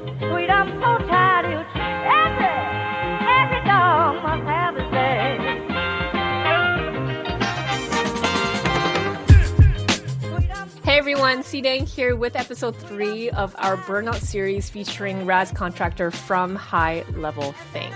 Freedom so tired, every dog must have his day. Hey everyone, Dang here with episode 3 of our Burnout series featuring Ras Contractor from High Level Think.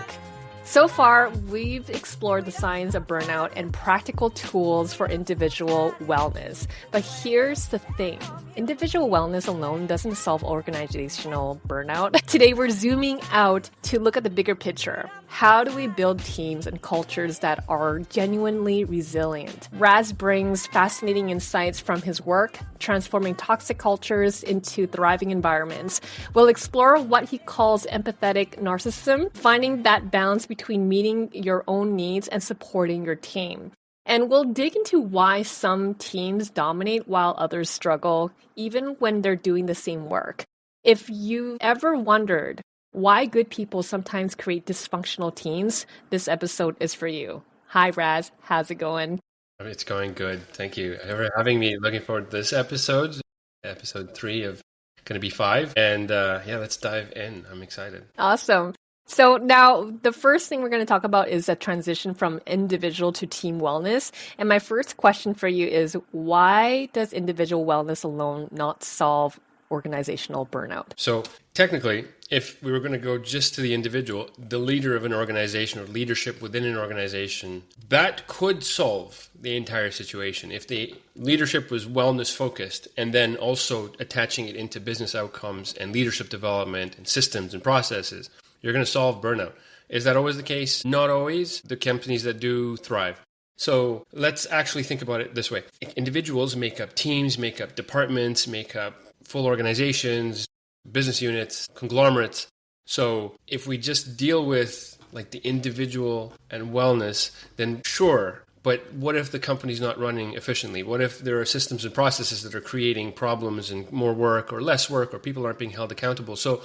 So far, we've explored the science of burnout and practical tools for individual wellness. But here's the thing. Individual wellness alone doesn't solve organizational burnout. Today, we're zooming out to look at the bigger picture. How do we build teams and cultures that are genuinely resilient? Ras brings fascinating insights from his work, transforming toxic cultures into thriving environments. We'll explore what he calls empathetic narcissism, finding that balance between meeting your own needs and supporting your team. And we'll dig into why some teams dominate while others struggle, even when they're doing the same work. If you ever wondered why good people sometimes create dysfunctional teams, this episode is for you. Hi, Ras. How's it going? It's going good. Thank you for having me. Looking forward to this episode 3 of going to be 5. And let's dive in. I'm excited. Awesome. So now the first thing we're going to talk about is a transition from individual to team wellness. And my first question for you is, why does individual wellness alone not solve organizational burnout? So technically, if we were going to go just to the individual, the leader of an organization or leadership within an organization, that could solve the entire situation. If the leadership was wellness focused and then also attaching it into business outcomes and leadership development and systems and processes, you're going to solve burnout. Is that always the case? Not always. The companies that do thrive. So let's actually think about it this way. Individuals make up teams, make up departments, make up full organizations, business units, conglomerates. So if we just deal with like the individual and wellness, then sure. But what if the company's not running efficiently? What if there are systems and processes that are creating problems and more work or less work, or people aren't being held accountable? So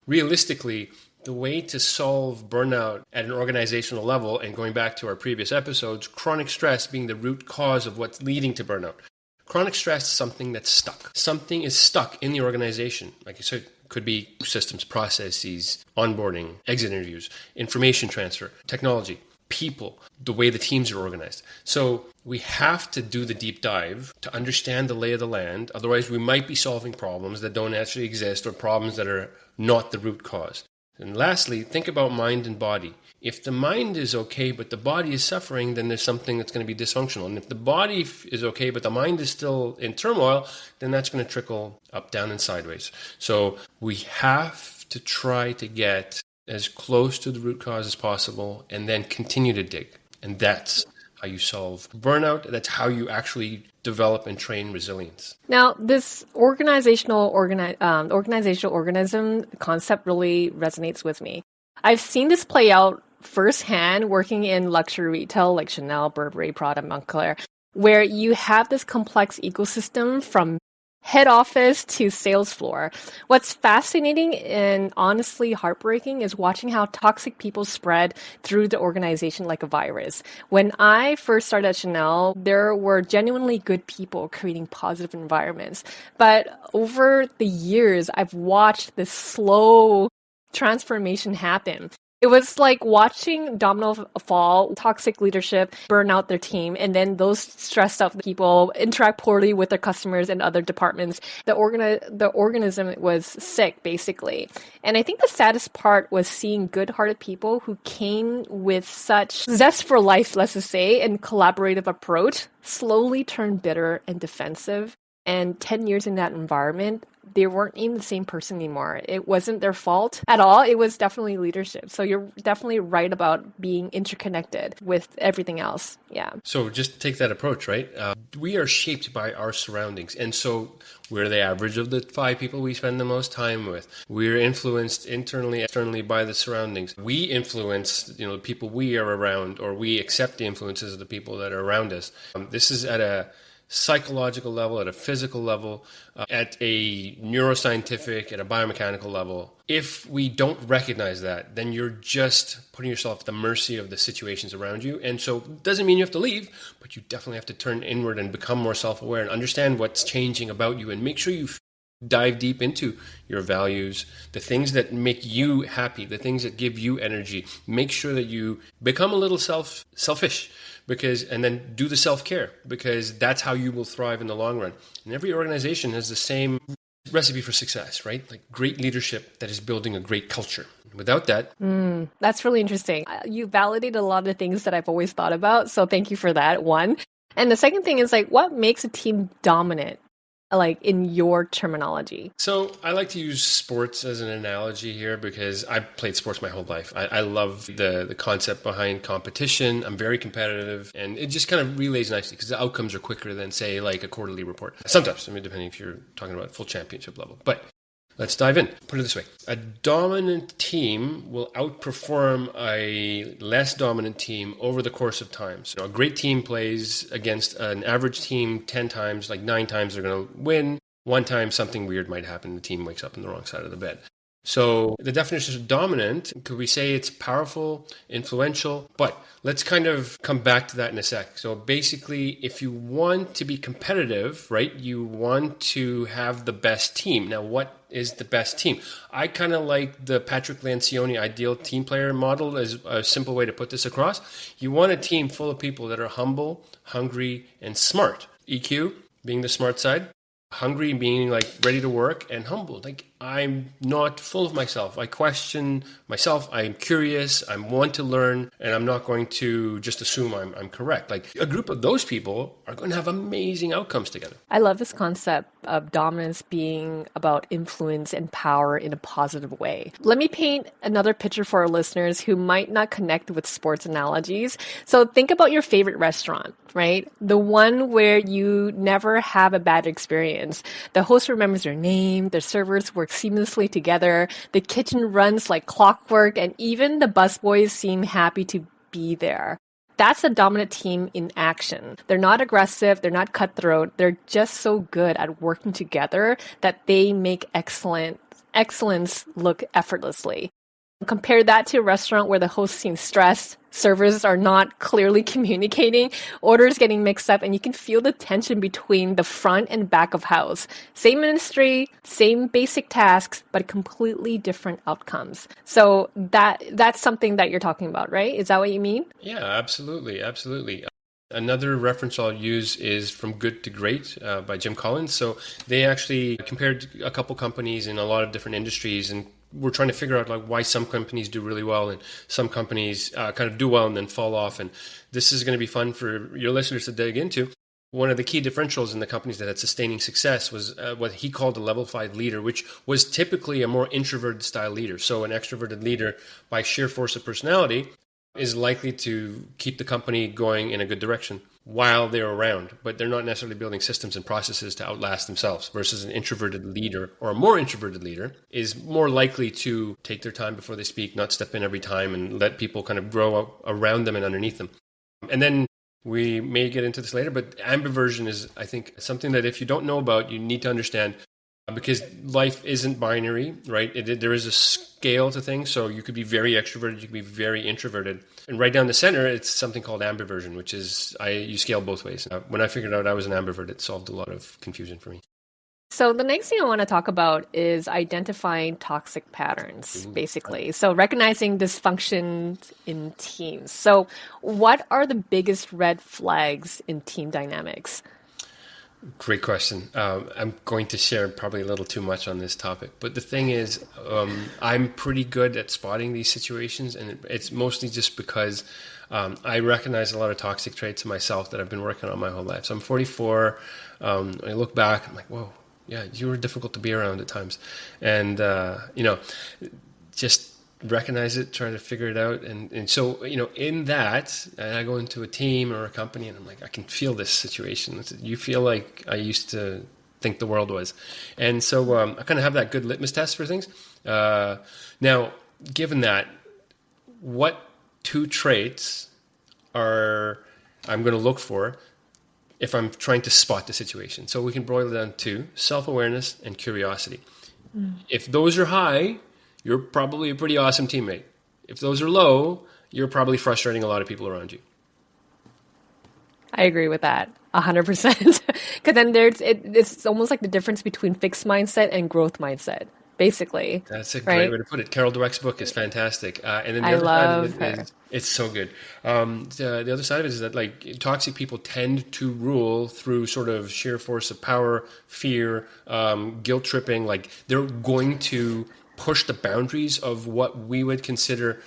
realistically, the way to solve burnout at an organizational level, and going back to our previous episodes, chronic stress being the root cause of what's leading to burnout. Chronic stress is something that's stuck. Something is stuck in the organization. Like you said, could be systems, processes, onboarding, exit interviews, information transfer, technology, people, the way the teams are organized. So we have to do the deep dive to understand the lay of the land. Otherwise, we might be solving problems that don't actually exist or problems that are not the root cause. And lastly, think about mind and body. If the mind is okay, but the body is suffering, then there's something that's going to be dysfunctional. And if the body is okay, but the mind is still in turmoil, then that's going to trickle up, down, and sideways. So we have to try to get as close to the root cause as possible and then continue to dig. And that's how you solve burnout. That's how you actually develop and train resilience. Now, this organizational organism concept really resonates with me. I've seen this play out firsthand working in luxury retail like Chanel, Burberry, Prada, Moncler, where you have this complex ecosystem from head office to sales floor. What's fascinating and honestly heartbreaking is watching how toxic people spread through the organization like a virus. When I first started at Chanel, there were genuinely good people creating positive environments. But over the years, I've watched this slow transformation happen. It was like watching domino fall, toxic leadership burn out their team, and then those stressed out people interact poorly with their customers and other departments. The organism was sick, basically. And I think the saddest part was seeing good-hearted people who came with such zest for life, let's just say, and collaborative approach, slowly turn bitter and defensive. And 10 years in that environment, they weren't even the same person anymore. It wasn't their fault at all. It was definitely leadership. So you're definitely right about being interconnected with everything else. Yeah. So just take that approach, right? We are shaped by our surroundings. And so we're the average of the 5 people we spend the most time with. We're influenced internally, externally by the surroundings. We influence, the people we are around, or we accept the influences of the people that are around us. This is at a psychological level, at a physical level, at a neuroscientific, at a biomechanical level. If we don't recognize that, then you're just putting yourself at the mercy of the situations around you. And so it doesn't mean you have to leave, but you definitely have to turn inward and become more self-aware and understand what's changing about you and make sure you dive deep into your values, the things that make you happy, the things that give you energy. Make sure that you become a little selfish, and then do the self-care, because that's how you will thrive in the long run. And every organization has the same recipe for success, right? Like great leadership that is building a great culture. Without that, That's really interesting. You validated a lot of things that I've always thought about. So thank you for that, one. And the second thing is like, what makes a team dominant, like in your terminology? So I like to use sports as an analogy here because I've played sports my whole life. I love the concept behind competition. I'm very competitive, and it just kind of relays nicely because the outcomes are quicker than, say, like a quarterly report. Sometimes, I mean, depending if you're talking about full championship level. But let's dive in. Put it this way. A dominant team will outperform a less dominant team over the course of time. So a great team plays against an average team 10 times, like 9 times they're going to win. One time something weird might happen. The team wakes up on the wrong side of the bed. So the definition of dominant, could we say it's powerful, influential? But let's kind of come back to that in a sec. So basically, if you want to be competitive, right, you want to have the best team. Now, what is the best team? I kind of like the Patrick Lencioni ideal team player model as a simple way to put this across. You want a team full of people that are humble, hungry, and smart. EQ being the smart side. Hungry being like ready to work, and humble, like I'm not full of myself. I question myself. I'm curious. I want to learn, and I'm not going to just assume I'm correct. Like a group of those people are going to have amazing outcomes together. I love this concept of dominance being about influence and power in a positive way. Let me paint another picture for our listeners who might not connect with sports analogies. So think about your favorite restaurant, right? The one where you never have a bad experience. The host remembers your name, the servers work seamlessly together, the kitchen runs like clockwork, and even the busboys seem happy to be there. That's a dominant team in action. They're not aggressive, they're not cutthroat, they're just so good at working together that they make excellence look effortlessly. Compare that to a restaurant where the host seems stressed, servers are not clearly communicating, orders getting mixed up, and you can feel the tension between the front and back of house. Same industry, same basic tasks, but completely different outcomes. So that's something that you're talking about, right? Is that what you mean? Yeah, absolutely. Absolutely. Another reference I'll use is From Good to Great by Jim Collins. So they actually compared a couple companies in a lot of different industries, and we're trying to figure out like why some companies do really well and some companies kind of do well and then fall off. And this is going to be fun for your listeners to dig into. One of the key differentials in the companies that had sustaining success was what he called a level 5 leader, which was typically a more introverted style leader. So an extroverted leader, by sheer force of personality, is likely to keep the company going in a good direction while they're around, but they're not necessarily building systems and processes to outlast themselves, versus an introverted leader or a more introverted leader is more likely to take their time before they speak, not step in every time, and let people kind of grow up around them and underneath them. And then we may get into this later, but ambiversion is, I think, something that if you don't know about, you need to understand. Because life isn't binary, right? There is a scale to things. So you could be very extroverted, you could be very introverted. And right down the center, it's something called ambiversion, which is you scale both ways. When I figured out I was an ambivert, it solved a lot of confusion for me. So the next thing I want to talk about is identifying toxic patterns, basically. So recognizing dysfunction in teams. So what are the biggest red flags in team dynamics? Great question. I'm going to share probably a little too much on this topic, but the thing is, I'm pretty good at spotting these situations, and it's mostly just because I recognize a lot of toxic traits in myself that I've been working on my whole life. So I'm 44. When I look back, I'm like, whoa, yeah, you were difficult to be around at times. And, just recognize it, try to figure it out. And so, in that, I go into a team or a company and I'm like, I can feel this situation. You feel like I used to think the world was. And so I kind of have that good litmus test for things. Now, given that, what 2 traits I'm going to look for if I'm trying to spot the situation? So we can boil it down to self-awareness and curiosity. If those are high, you're probably a pretty awesome teammate. If those are low, you're probably frustrating a lot of people around you. I agree with that 100%. Because then it's almost like the difference between fixed mindset and growth mindset, basically, That's a great right? way to put it. Carol Dweck's book is fantastic. And then the I other side of love it her. is, it's so good. The other side of it is that like toxic people tend to rule through sort of sheer force of power, fear, guilt tripping. Like they're going to push the boundaries of what we would consider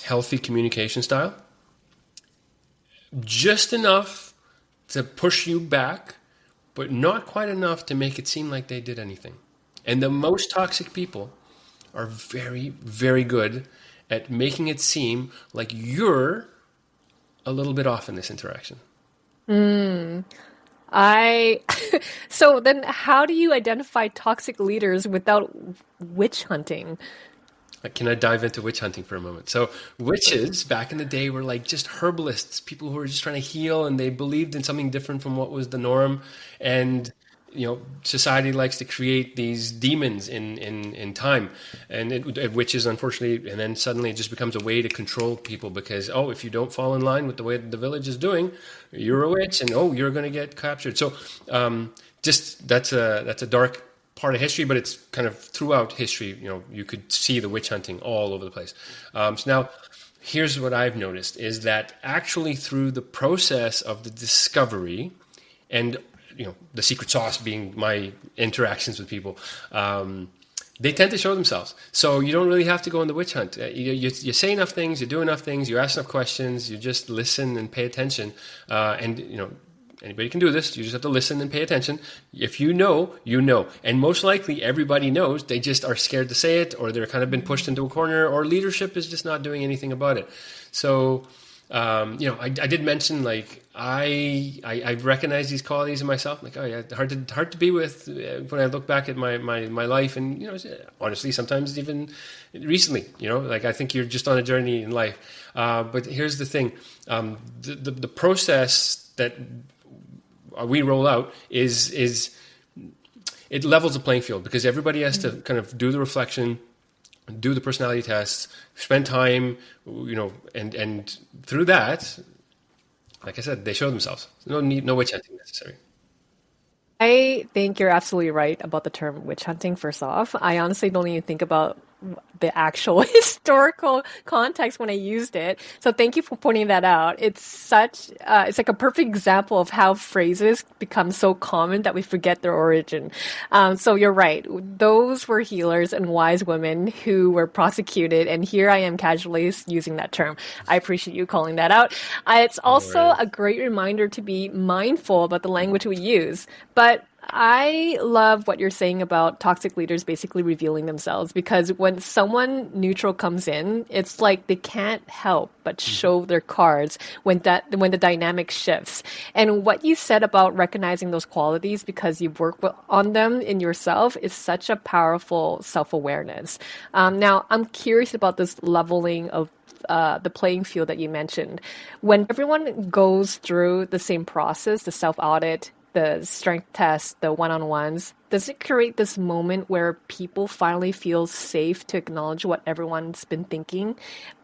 healthy communication style. Just enough to push you back, but not quite enough to make it seem like they did anything. And the most toxic people are very, very good at making it seem like you're a little bit off in this interaction. I so then how do you identify toxic leaders without witch hunting? Can I dive into witch hunting for a moment? So witches back in the day were like just herbalists, people who were just trying to heal, and they believed in something different from what was the norm. And society likes to create these demons in time, and witches, unfortunately, and then suddenly it just becomes a way to control people because if you don't fall in line with the way the village is doing, you're a witch, and you're going to get captured. So just that's a dark part of history, but it's kind of throughout history. You could see the witch hunting all over the place. So now, here's what I've noticed is that actually through the process of the discovery, and the secret sauce being my interactions with people, they tend to show themselves. So you don't really have to go on the witch hunt. You say enough things, you do enough things, you ask enough questions, you just listen and pay attention, and anybody can do this. You just have to listen and pay attention. If you know, you know. And most likely everybody knows. They just are scared to say it, or they're kind of been pushed into a corner, or leadership is just not doing anything about it. So, I did mention, like, I recognize these qualities in myself. Like, hard to be with when I look back at my life. And, honestly, sometimes even recently, like I think you're just on a journey in life. But here's the thing. The process that we roll out is it levels the playing field because everybody has to kind of do the reflection, do the personality tests, spend time, and through that, like I said, they show themselves. No witch hunting necessary. I think you're absolutely right about the term witch hunting, first off. I honestly don't even think about the actual historical context when I used it. So thank you for pointing that out. It's like a perfect example of how phrases become so common that we forget their origin. So you're right. Those were healers and wise women who were prosecuted. And here I am casually using that term. I appreciate you calling that out. It's also a great reminder to be mindful about the language we use. But I love what you're saying about toxic leaders basically revealing themselves, because when someone neutral comes in, it's like they can't help but show their cards when the dynamic shifts. And what you said about recognizing those qualities because you've worked on them in yourself is such a powerful self-awareness. Now, I'm curious about this leveling of the playing field that you mentioned. When everyone goes through the same process, the self-audit, the strength test, the one-on-ones, does it create this moment where people finally feel safe to acknowledge what everyone's been thinking,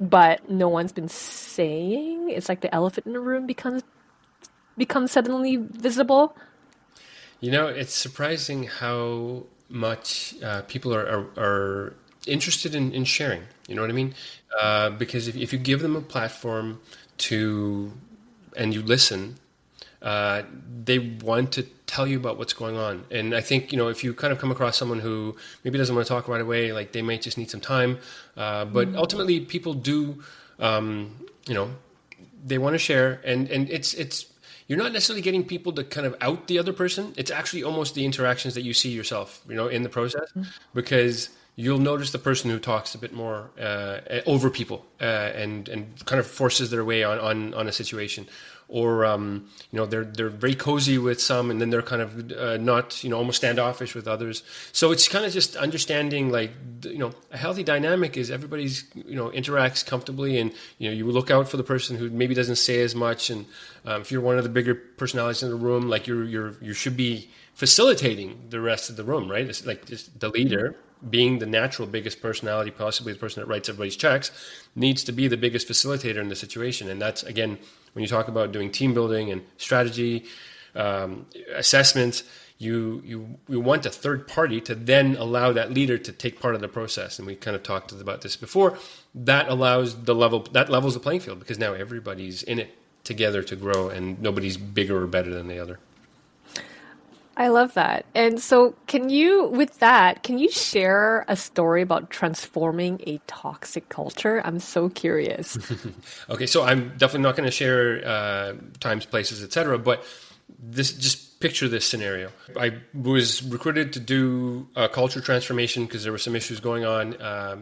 but no one's been saying? It's like the elephant in the room becomes suddenly visible. It's surprising how much people are interested in sharing. You know what I mean? Because if you give them a platform and you listen, they want to tell you about what's going on. And I think, if you kind of come across someone who maybe doesn't want to talk right away, like they might just need some time. But ultimately people do, they want to share, and it's, you're not necessarily getting people to kind of out the other person. It's actually almost the interactions that you see yourself, in the process, because you'll notice the person who talks a bit more over people and kind of forces their way on a situation. Or they're very cozy with some, and then they're kind of not almost standoffish with others. So it's kind of just understanding, like, a healthy dynamic is everybody's interacts comfortably, and you look out for the person who maybe doesn't say as much. And if you're one of the bigger personalities in the room, like you should be facilitating the rest of the room, right? It's like just the leader. being the natural biggest personality, possibly the person that writes everybody's checks, needs to be the biggest facilitator in the situation. And that's, again, when you talk about doing team building and strategy, assessments, you want a third party to then allow that leader to take part of the process. And we kind of talked about this before. That levels the playing field, because now everybody's in it together to grow, and nobody's bigger or better than the other. I love that. And so can you share a story about transforming a toxic culture? I'm so curious. Okay, so I'm definitely not going to share times, places, etc. But just picture this scenario. I was recruited to do a culture transformation because there were some issues going on.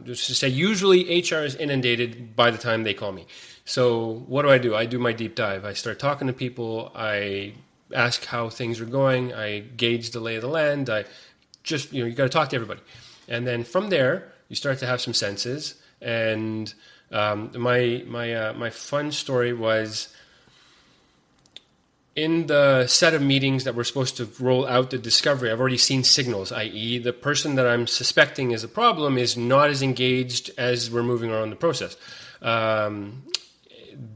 Just to say, usually HR is inundated by the time they call me. So what do? I do my deep dive. I start talking to people. I ask how things are going. I gauge the lay of the land. I just, you got to talk to everybody. And then from there, you start to have some senses. And my fun story was, in the set of meetings that we're supposed to roll out the discovery, I've already seen signals, i.e. the person that I'm suspecting is a problem is not as engaged as we're moving around the process.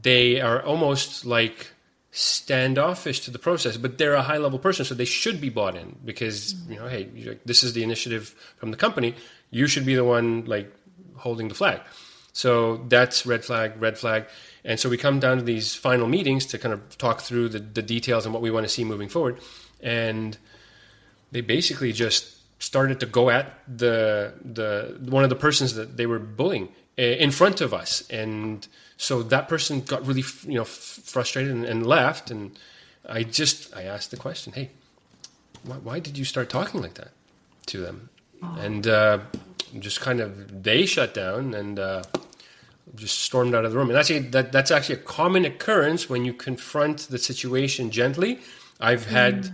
They are almost like standoffish to the process, but they're a high-level person, so they should be bought in because, hey, this is the initiative from the company. You should be the one like holding the flag. So that's red flag. And so we come down to these final meetings to kind of talk through the details and what we want to see moving forward. And they basically just started to go at the one of the persons that they were bullying in front of us. And so that person got really, frustrated and left. And I asked the question, hey, why did you start talking like that to them? Oh. And just kind of, they shut down and just stormed out of the room. And that's actually a common occurrence when you confront the situation gently. I've had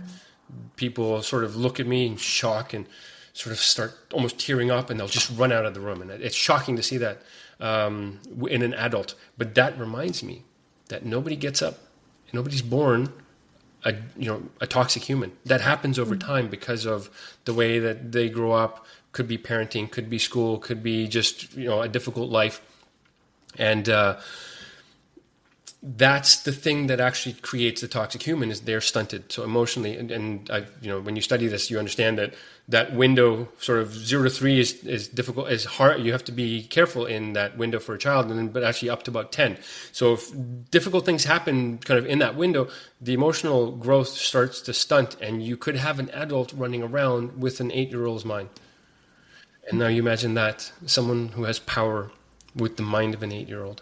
people sort of look at me in shock and sort of start almost tearing up, and they'll just run out of the room. And it's shocking to see that in an adult. But that reminds me that nobody gets up. Nobody's born a toxic human. That happens over time because of the way that they grow up. Could be parenting, could be school, could be just a difficult life. And that's the thing that actually creates the toxic human, is they're stunted. So emotionally, and when you study this, you understand that window, sort of 0 to 3, is difficult, is hard. You have to be careful in that window for a child, but actually up to about 10. So if difficult things happen kind of in that window, the emotional growth starts to stunt, and you could have an adult running around with an 8-year-old's mind. And now you imagine that, someone who has power with the mind of an 8-year-old.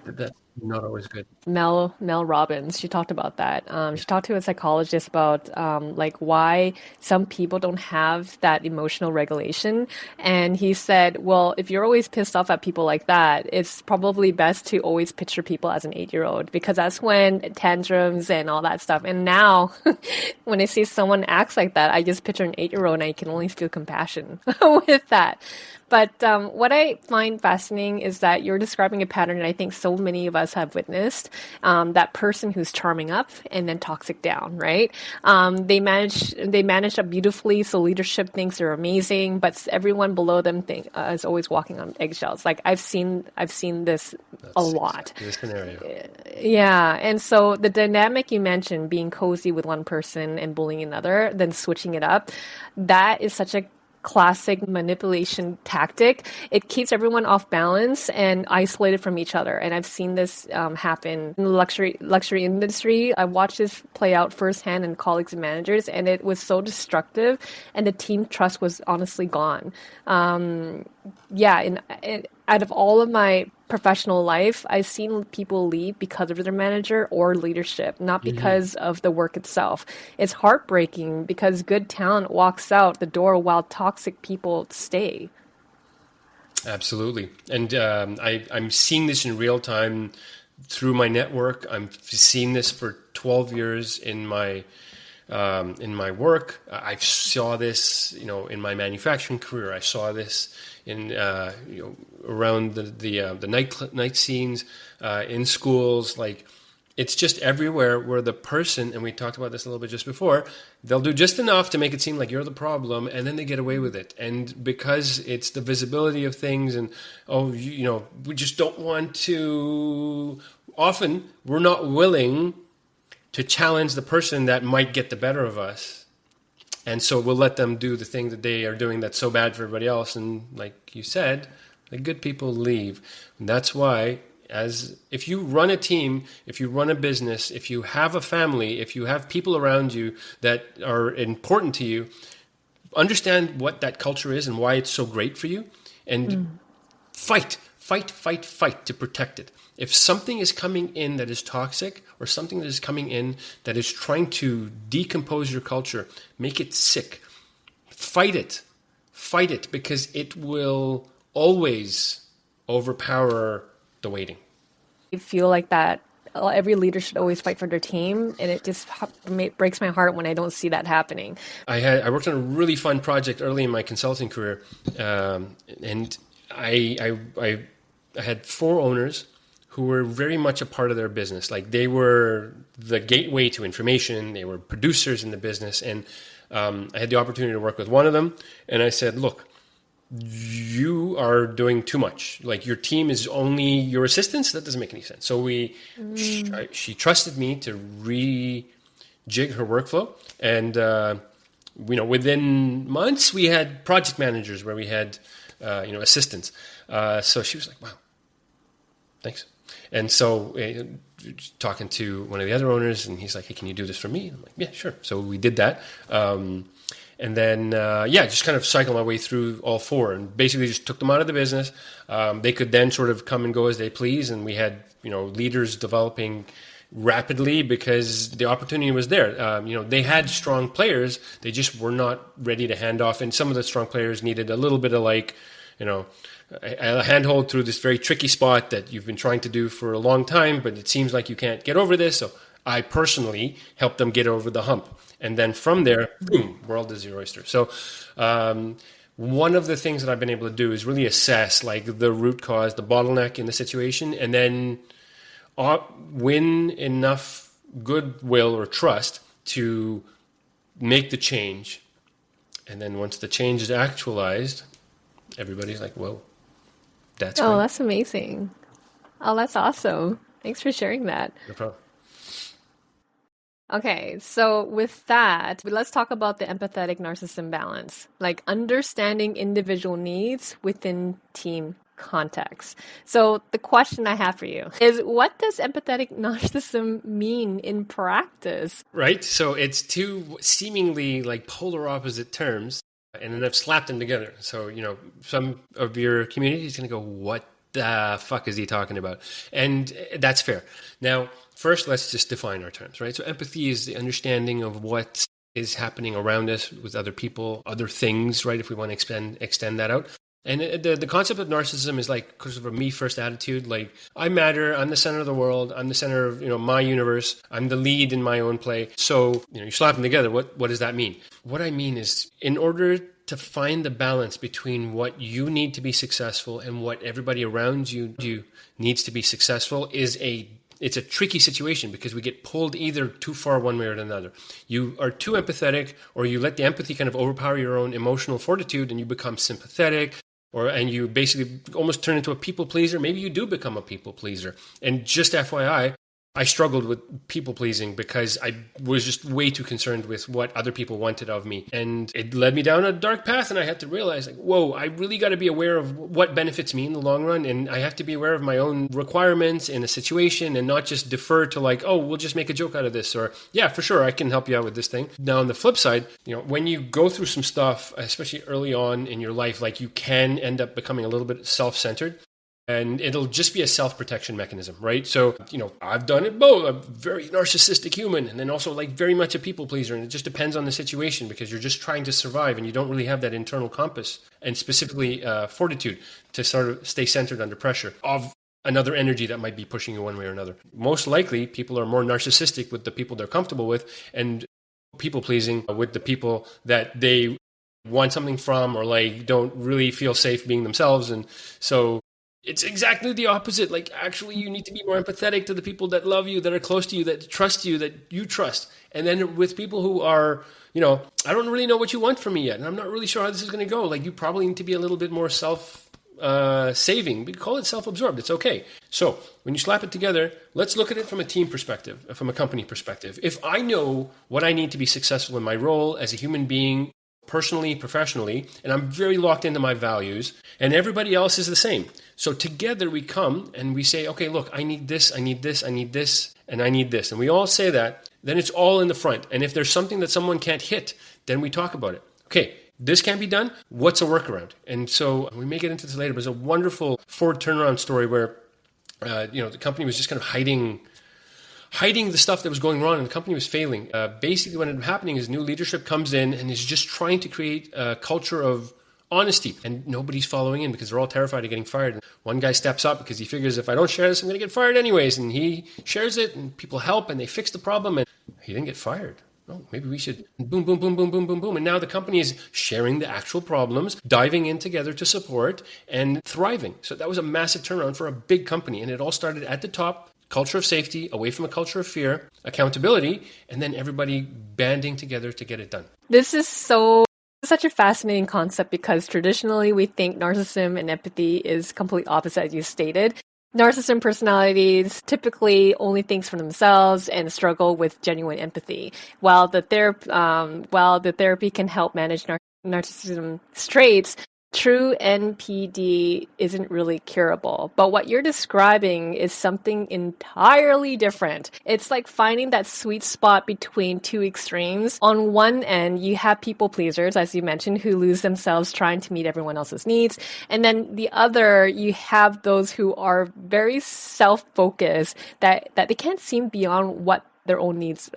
That's not always good. Mel Robbins, she talked about that. She talked to a psychologist about why some people don't have that emotional regulation. And he said, well, if you're always pissed off at people like that, it's probably best to always picture people as an 8-year-old, because that's when tantrums and all that stuff. And now when I see someone acts like that, I just picture an 8-year-old and I can only feel compassion with that. But what I find fascinating is that you're describing a pattern that I think so many of us have witnessed. That person who's charming up and then toxic down, right? They manage up beautifully, so leadership thinks they're amazing, but everyone below them is always walking on eggshells. Like I've seen this a lot. Exactly the scenario. Yeah, and so the dynamic you mentioned, being cozy with one person and bullying another, then switching it up, that is such a classic manipulation tactic. It keeps everyone off balance and isolated from each other. And I've seen this happen in the luxury industry. I watched this play out firsthand in colleagues and managers, and it was so destructive. And the team trust was honestly gone. Out of all of my professional life, I've seen people leave because of their manager or leadership, not because of the work itself. It's heartbreaking because good talent walks out the door while toxic people stay. Absolutely. And I'm seeing this in real time through my network. I'm seeing this for 12 years in my work. I saw this, in my manufacturing career. I saw this in around the night scenes in schools. Like, It's just everywhere where the person, and we talked about this a little bit just before, they'll do just enough to make it seem like you're the problem, and then they get away with it. And because it's the visibility of things, and we just don't want to. Often, we're not willing to challenge the person that might get the better of us, and so we'll let them do the thing that they are doing that's so bad for everybody else. And like you said, the good people leave, and that's why. If you run a team, if you run a business, if you have a family, if you have people around you that are important to you, understand what that culture is and why it's so great for you, and fight to protect it. If something is coming in that is toxic, or something that is coming in that is trying to decompose your culture, make it sick, fight it, because it will always overpower the waiting. I feel like that every leader should always fight for their team, and it just breaks my heart when I don't see that happening. I worked on a really fun project early in my consulting career, and I had 4 owners who were very much a part of their business. Like, they were the gateway to information. They were producers in the business, and I had the opportunity to work with one of them, and I said, look, you are doing too much. Like, your team is only your assistants. That doesn't make any sense. So she trusted me to rejig her workflow. And, within months we had project managers where we had, assistants. So she was like, wow, thanks. And so talking to one of the other owners, and he's like, hey, can you do this for me? And I'm like, yeah, sure. So we did that. And then, just kind of cycle my way through all 4, and basically just took them out of the business. They could then sort of come and go as they please, and we had, leaders developing rapidly because the opportunity was there. They had strong players, they just were not ready to hand off, and some of the strong players needed a little bit of a handhold through this very tricky spot that you've been trying to do for a long time, but it seems like you can't get over this. So I personally helped them get over the hump. And then from there, boom, world is your oyster. So one of the things that I've been able to do is really assess like the root cause, the bottleneck in the situation, and then win enough goodwill or trust to make the change. And then once the change is actualized, everybody's like, whoa, that's great. That's amazing. Oh, that's awesome. Thanks for sharing that. No problem. Okay, so with that, let's talk about the empathetic narcissism balance, like understanding individual needs within team context. So the question I have for you is, what does empathetic narcissism mean in practice? Right, so it's 2 seemingly like polar opposite terms, and then I've slapped them together. So, some of your community is going to go, what the fuck is he talking about? And that's fair. Now, first, let's just define our terms, right? So empathy is the understanding of what is happening around us with other people, other things, right? If we want to extend that out. And the concept of narcissism is like sort of a me first attitude. Like, I matter. I'm the center of the world. I'm the center of, my universe. I'm the lead in my own play. So, you slap them together. What does that mean? What I mean is, in order to find the balance between what you need to be successful and what everybody around you needs to be successful it's a tricky situation, because we get pulled either too far one way or another. You are too empathetic, or you let the empathy kind of overpower your own emotional fortitude and you become sympathetic, and you basically almost turn into a people pleaser. Maybe you do become a people pleaser. And just FYI, I struggled with people pleasing because I was just way too concerned with what other people wanted of me. And it led me down a dark path, and I had to realize, like, whoa, I really got to be aware of what benefits me in the long run. And I have to be aware of my own requirements in a situation, and not just defer to like, oh, we'll just make a joke out of this, or yeah, for sure, I can help you out with this thing. Now, on the flip side, when you go through some stuff, especially early on in your life, like, you can end up becoming a little bit self-centered. And it'll just be a self-protection mechanism, right? So, I've done it both. I'm a very narcissistic human, and then also like very much a people pleaser. And it just depends on the situation, because you're just trying to survive and you don't really have that internal compass, and specifically fortitude to sort of stay centered under pressure of another energy that might be pushing you one way or another. Most likely, people are more narcissistic with the people they're comfortable with, and people pleasing with the people that they want something from, or like don't really feel safe being themselves. And so It's exactly the opposite. Like, actually, you need to be more empathetic to the people that love you, that are close to you, that trust you, that you trust. And then with people who are, I don't really know what you want from me yet, and I'm not really sure how this is going to go. Like, you probably need to be a little bit more saving. We call it self-absorbed. It's okay. So when you slap it together, let's look at it from a team perspective, from a company perspective. If I know what I need to be successful in my role as a human being, personally, professionally, and I'm very locked into my values, and everybody else is the same. So together we come and we say, okay, look, I need this, I need this, I need this, and I need this. And we all say that, then it's all in the front. And if there's something that someone can't hit, then we talk about it. Okay, this can't be done. What's a workaround? And so we may get into this later, but there's a wonderful Ford turnaround story where, the company was just kind of hiding the stuff that was going wrong, and the company was failing. Basically, what ended up happening is new leadership comes in and is just trying to create a culture of honesty, and nobody's following in because they're all terrified of getting fired. And one guy steps up because he figures, if I don't share this, I'm going to get fired anyways. And he shares it, and people help, and they fix the problem, and he didn't get fired. Oh, maybe we should. Boom, boom, boom, boom, boom, boom, boom. And now the company is sharing the actual problems, diving in together to support, and thriving. So that was a massive turnaround for a big company. And it all started at the top. Culture of safety, away from a culture of fear, accountability, and then everybody banding together to get it done. This is such a fascinating concept because traditionally we think narcissism and empathy is completely opposite, as you stated. Narcissism personalities typically only thinks for themselves and struggle with genuine empathy, while the therapy can help manage narcissism traits. True NPD isn't really curable, but what you're describing is something entirely different. It's like finding that sweet spot between two extremes. On one end, you have people pleasers, as you mentioned, who lose themselves trying to meet everyone else's needs. And then the other, you have those who are very self-focused, that they can't see beyond what their own needs,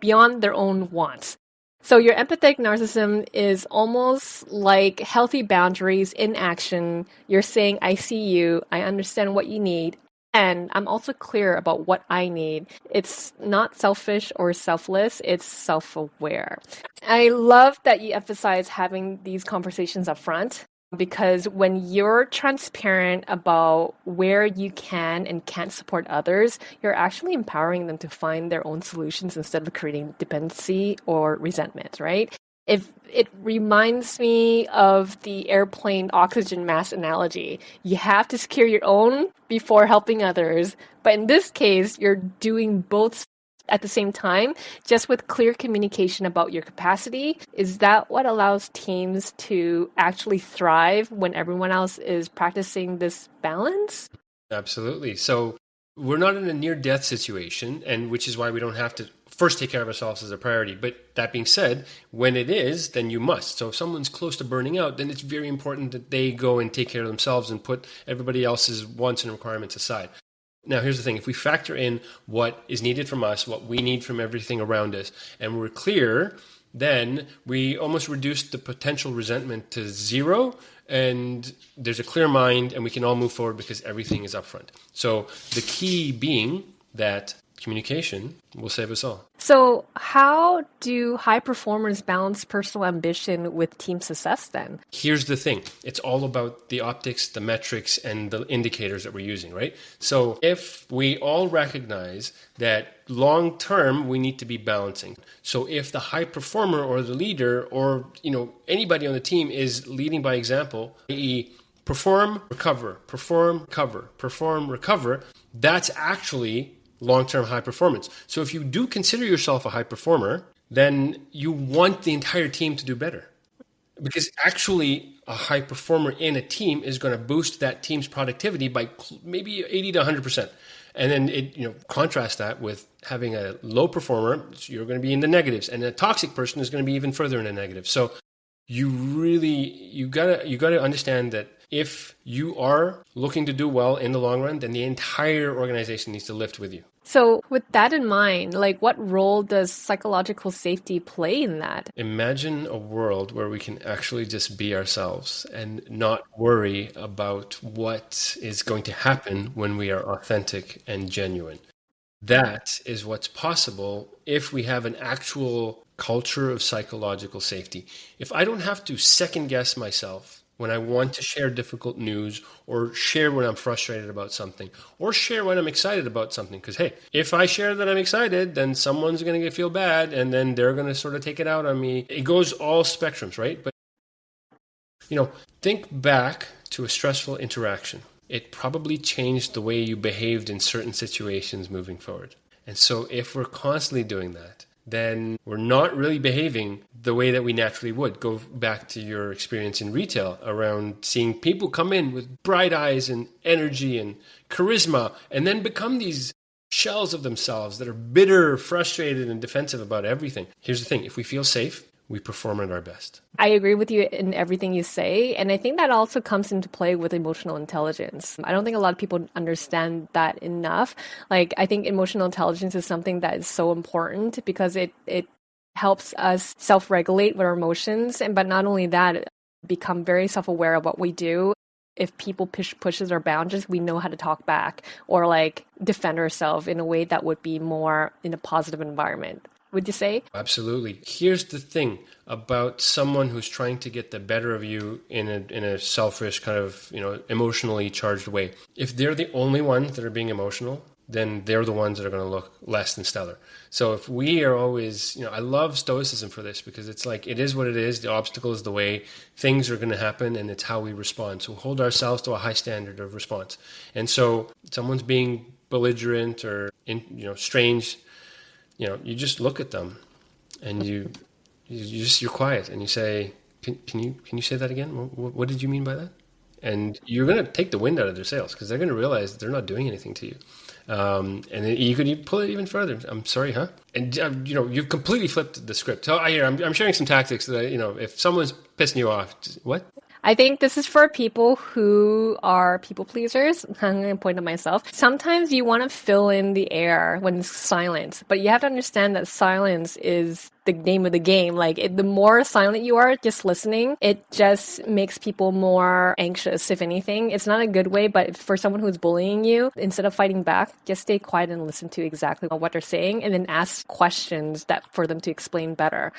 beyond their own wants. So your empathetic narcissism is almost like healthy boundaries in action. You're saying, I see you, I understand what you need, and I'm also clear about what I need. It's not selfish or selfless, it's self-aware. I love that you emphasize having these conversations up front, because when you're transparent about where you can and can't support others, you're actually empowering them to find their own solutions instead of creating dependency or resentment, right? If it reminds me of the airplane oxygen mask analogy. You have to secure your own before helping others. But in this case, you're doing both at the same time, just with clear communication about your capacity. Is that what allows teams to actually thrive when everyone else is practicing this balance? Absolutely. So we're not in a near-death situation, and which is why we don't have to first take care of ourselves as a priority. But that being said, when it is, then you must. So if someone's close to burning out, then it's very important that they go and take care of themselves and put everybody else's wants and requirements aside. Now, here's the thing. If we factor in what is needed from us, what we need from everything around us, and we're clear, then we almost reduce the potential resentment to zero, and there's a clear mind, and we can all move forward because everything is upfront. So the key being that communication will save us all. So how do high performers balance personal ambition with team success then? Here's the thing. It's all about the optics, the metrics, and the indicators that we're using, right? So if we all recognize that long term, we need to be balancing. So if the high performer or the leader or anybody on the team is leading by example, i.e. perform, recover, perform, recover, perform, recover, that's actually long-term high performance. So if you do consider yourself a high performer, then you want the entire team to do better. Because actually a high performer in a team is going to boost that team's productivity by maybe 80 to 100%. And then contrast that with having a low performer, you're going to be in the negatives, and a toxic person is going to be even further in the negative. So you gotta understand that if you are looking to do well in the long run, then the entire organization needs to lift with you. So with that in mind, what role does psychological safety play in that? Imagine a world where we can actually just be ourselves and not worry about what is going to happen when we are authentic and genuine. That is what's possible if we have an actual culture of psychological safety. If I don't have to second guess myself when I want to share difficult news or share when I'm frustrated about something or share when I'm excited about something. Because, hey, if I share that I'm excited, then someone's going to feel bad and then they're going to sort of take it out on me. It goes all spectrums, right? But, think back to a stressful interaction. It probably changed the way you behaved in certain situations moving forward. And so if we're constantly doing that, then we're not really behaving the way that we naturally would. Go back to your experience in retail around seeing people come in with bright eyes and energy and charisma and then become these shells of themselves that are bitter, frustrated, and defensive about everything. Here's the thing. If we feel safe, we perform at our best. I agree with you in everything you say. And I think that also comes into play with emotional intelligence. I don't think a lot of people understand that enough. Like, I think emotional intelligence is something that is so important because it helps us self-regulate with our emotions. But not only that, become very self-aware of what we do. If people pushes our boundaries, we know how to talk back or like defend ourselves in a way that would be more in a positive environment. Would you say? Absolutely. Here's the thing about someone who's trying to get the better of you in a selfish kind of, emotionally charged way. If they're the only ones that are being emotional, then they're the ones that are going to look less than stellar. So if we are always, I love stoicism for this because it's like, it is what it is. The obstacle is the way. Things are going to happen and it's how we respond. So hold ourselves to a high standard of response. And so someone's being belligerent or, strange, you just look at them and you're quiet and you say, can you say that again? What did you mean by that? And you're going to take the wind out of their sails because they're going to realize that they're not doing anything to you. And then you could pull it even further. I'm sorry, huh? And, you've completely flipped the script. So I'm sharing some tactics that, if someone's pissing you off, what? I think this is for people who are people pleasers. I'm going to point to myself. Sometimes you want to fill in the air when it's silent, but you have to understand that silence is the name of the game. Like the more silent you are, just listening, it just makes people more anxious. If anything, it's not a good way, but for someone who's bullying you, instead of fighting back, just stay quiet and listen to exactly what they're saying and then ask questions that for them to explain better.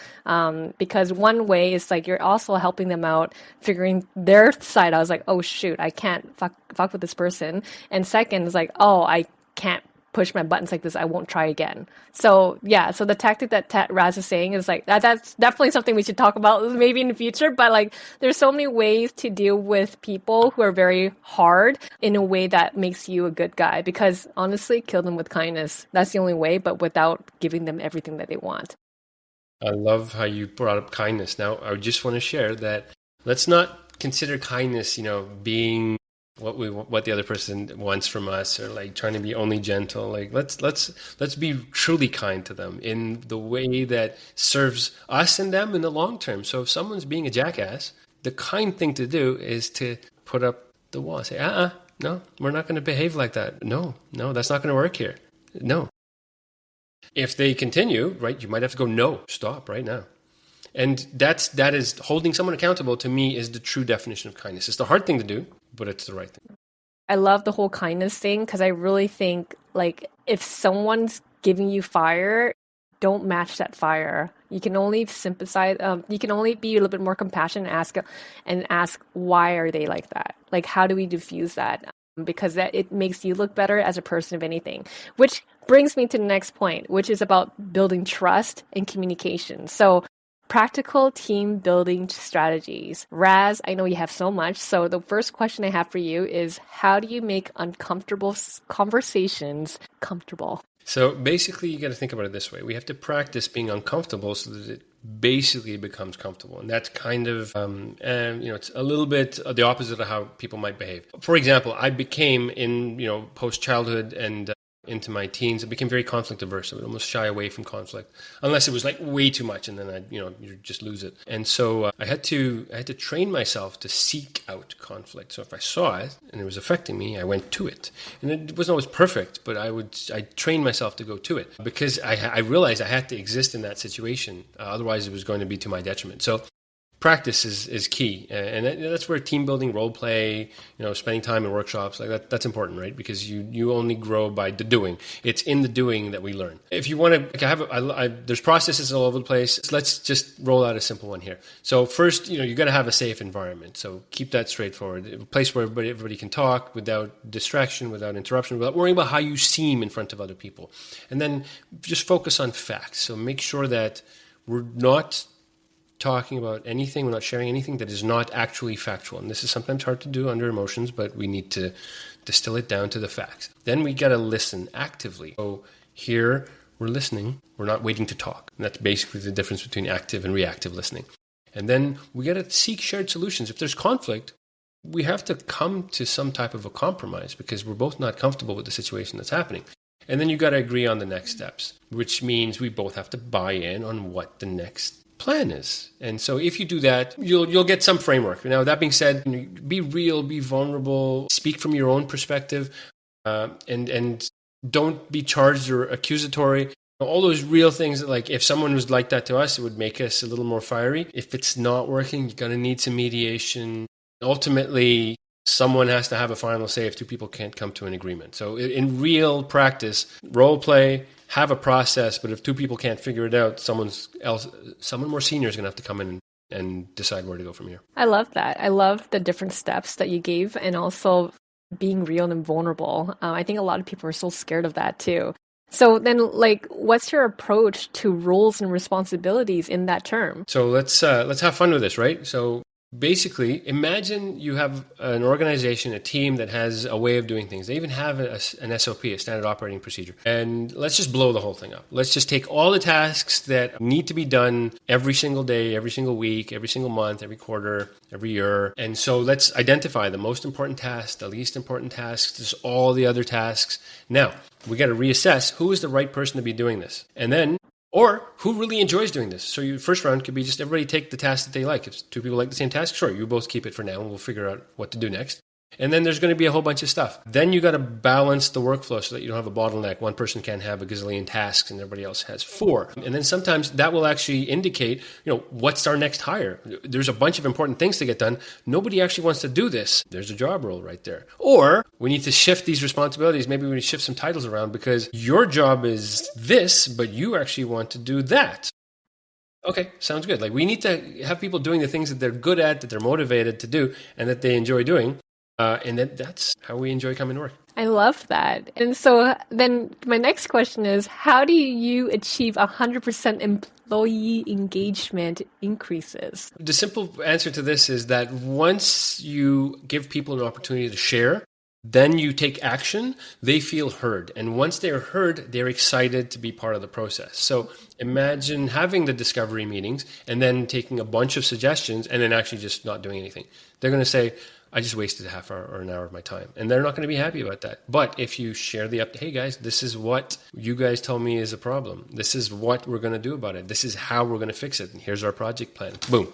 Because one way is like, you're also helping them out, figuring their side. I was like, oh shoot, I can't fuck with this person. And second is like, oh, I can't push my buttons like this, I won't try again. So the tactic that Raz is saying is like that's definitely something we should talk about maybe in the future. But like there's so many ways to deal with people who are very hard in a way that makes you a good guy. Because honestly, kill them with kindness. That's the only way, but without giving them everything that they want. I love how you brought up kindness. Now, I just want to share that let's not consider kindness, being what the other person wants from us, or like trying to be only gentle. Like let's be truly kind to them in the way that serves us and them in the long term. So if someone's being a jackass, the kind thing to do is to put up the wall. Say, no, we're not going to behave like that. No, that's not going to work here. No. If they continue, right, you might have to go, no, stop right now. And that is holding someone accountable, to me, is the true definition of kindness. It's the hard thing to do, but it's the right thing. I love the whole kindness thing because I really think like if someone's giving you fire, don't match that fire. You can only sympathize. You can only be a little bit more compassionate and ask why are they like that? Like how do we diffuse that? Because it makes you look better as a person, if anything. Which brings me to the next point, which is about building trust and communication. So practical team building strategies. Raz, I know you have so much. So the first question I have for you is, how do you make uncomfortable conversations comfortable? So basically, you got to think about it this way. We have to practice being uncomfortable so that it basically becomes comfortable. And that's kind of, it's a little bit the opposite of how people might behave. For example, I became in, post-childhood and into my teens, I became very conflict averse. I would almost shy away from conflict unless it was like way too much, and then you just lose it. And so I had to train myself to seek out conflict. So if I saw it and it was affecting me, I went to it. And it wasn't always perfect, but I trained myself to go to it because I realized I had to exist in that situation. Otherwise, it was going to be to my detriment. So practice is key, and that's where team building, role play, spending time in workshops like that's important, right? Because you only grow by the doing. It's in the doing that we learn. If you want to there's processes all over the place. So let's just roll out a simple one here. So first, you got to have a safe environment. So keep that straightforward. A place where everybody can talk without distraction, without interruption, without worrying about how you seem in front of other people. And then just focus on facts. So make sure that we're not talking about anything, we're not sharing anything that is not actually factual. And this is sometimes hard to do under emotions, but we need to distill it down to the facts. Then we got to listen actively. So here we're listening, we're not waiting to talk. And that's basically the difference between active and reactive listening. And then we got to seek shared solutions. If there's conflict, we have to come to some type of a compromise because we're both not comfortable with the situation that's happening. And then you got to agree on the next steps, which means we both have to buy in on what the next plan is. And so if you do that, you'll get some framework. Now, that being said, be real, be vulnerable, speak from your own perspective, and don't be charged or accusatory. All those real things that, like, if someone was like that to us, it would make us a little more fiery. If it's not working, you're going to need some mediation. Ultimately, someone has to have a final say if two people can't come to an agreement. So in real practice, role play, have a process, but if two people can't figure it out, someone more senior is going to have to come in and decide where to go from here. I love that. I love the different steps that you gave, and also being real and vulnerable. I think a lot of people are so scared of that too. So then, what's your approach to roles and responsibilities in that term? So let's have fun with this, right? So basically, imagine you have an organization, a team that has a way of doing things. They even have an SOP, a standard operating procedure. And let's just blow the whole thing up. Let's just take all the tasks that need to be done every single day, every single week, every single month, every quarter, every year. And so let's identify the most important tasks, the least important tasks, just all the other tasks. Now, we got to reassess who is the right person to be doing this. And then or who really enjoys doing this. So your first round could be just everybody take the task that they like. If two people like the same task, sure, you both keep it for now and we'll figure out what to do next. And then there's going to be a whole bunch of stuff. Then you got to balance the workflow so that you don't have a bottleneck. One person can't have a gazillion tasks and everybody else has 4. And then sometimes that will actually indicate, what's our next hire? There's a bunch of important things to get done. Nobody actually wants to do this. There's a job role right there. Or we need to shift these responsibilities. Maybe we need to shift some titles around because your job is this, but you actually want to do that. Okay, sounds good. We need to have people doing the things that they're good at, that they're motivated to do, and that they enjoy doing. And that's how we enjoy coming to work. I love that. And so then my next question is, how do you achieve 100% employee engagement increases? The simple answer to this is that once you give people an opportunity to share, then you take action, they feel heard. And once they're heard, they're excited to be part of the process. So imagine having the discovery meetings and then taking a bunch of suggestions and then actually just not doing anything. They're going to say, I just wasted a half hour or an hour of my time. And they're not going to be happy about that. But if you share the update, hey guys, this is what you guys told me is a problem. This is what we're going to do about it. This is how we're going to fix it. And here's our project plan. Boom.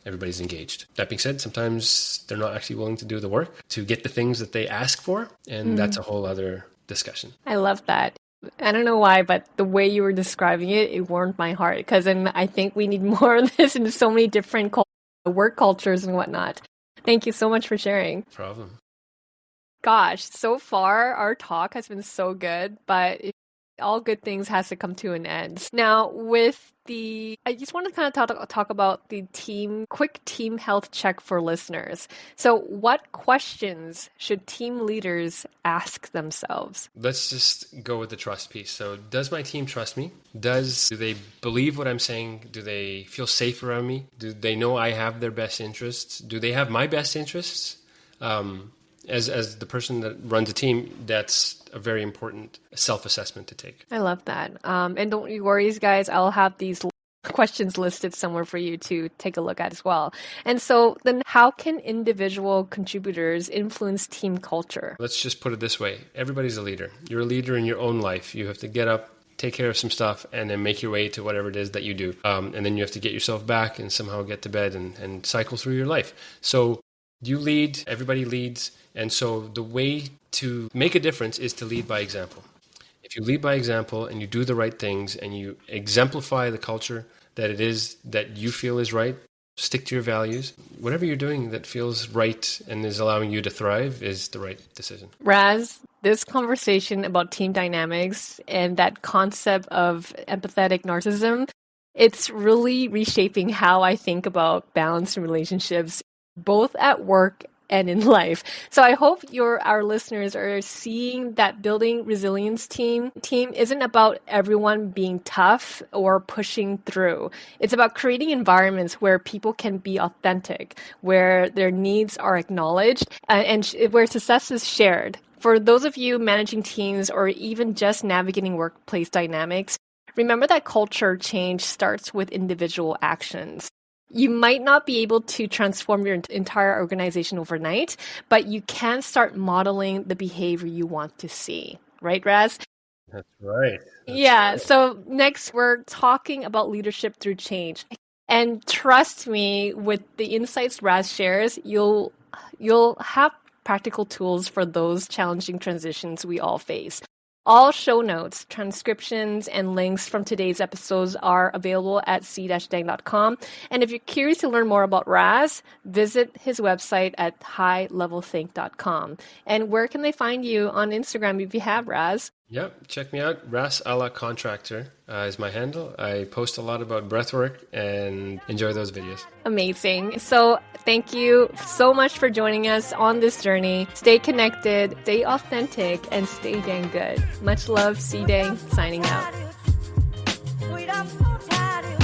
Everybody's engaged. That being said, sometimes they're not actually willing to do the work to get the things that they ask for. And that's a whole other discussion. I love that. I don't know why, but the way you were describing it, it warmed my heart. Because then I think we need more of this in so many different work cultures and whatnot. Thank you so much for sharing. No problem. Gosh, so far our talk has been so good, but all good things has to come to an end. Now, I just want to kind of talk about the quick team health check for listeners. So what questions should team leaders ask themselves? Let's just go with the trust piece. So does my team trust me? Do they believe what I'm saying? Do they feel safe around me? Do they know I have their best interests? Do they have my best interests? As the person that runs a team, that's a very important self-assessment to take. I love that. And don't you worry, guys, I'll have these questions listed somewhere for you to take a look at as well. And so then how can individual contributors influence team culture? Let's just put it this way. Everybody's a leader. You're a leader in your own life. You have to get up, take care of some stuff, and then make your way to whatever it is that you do. And then you have to get yourself back and somehow get to bed and cycle through your life. So you lead, everybody leads. And so the way to make a difference is to lead by example. If you lead by example and you do the right things and you exemplify the culture that it is that you feel is right, stick to your values. Whatever you're doing that feels right and is allowing you to thrive is the right decision. Raz, this conversation about team dynamics and that concept of empathetic narcissism, it's really reshaping how I think about balance in relationships, both at work and in life. So I hope our listeners are seeing that building resilience team isn't about everyone being tough or pushing through. It's about creating environments where people can be authentic, where their needs are acknowledged, and where success is shared. For those of you managing teams or even just navigating workplace dynamics, remember that culture change starts with individual actions. You might not be able to transform your entire organization overnight, but you can start modeling the behavior you want to see. Right, Raz? That's right. Yeah. So next, we're talking about leadership through change. And trust me, with the insights Raz shares, you'll have practical tools for those challenging transitions we all face. All show notes, transcriptions, and links from today's episodes are available at c-dang.com. And if you're curious to learn more about Raz, visit his website at highlevelthink.com. And where can they find you on Instagram if you have, Raz? Yep, check me out. Ras Contractor is my handle. I post a lot about breathwork and enjoy those videos. Amazing. So thank you so much for joining us on this journey. Stay connected, stay authentic, and stay dang good. Much love, C-Dang, signing out. Sweet, I'm so tired.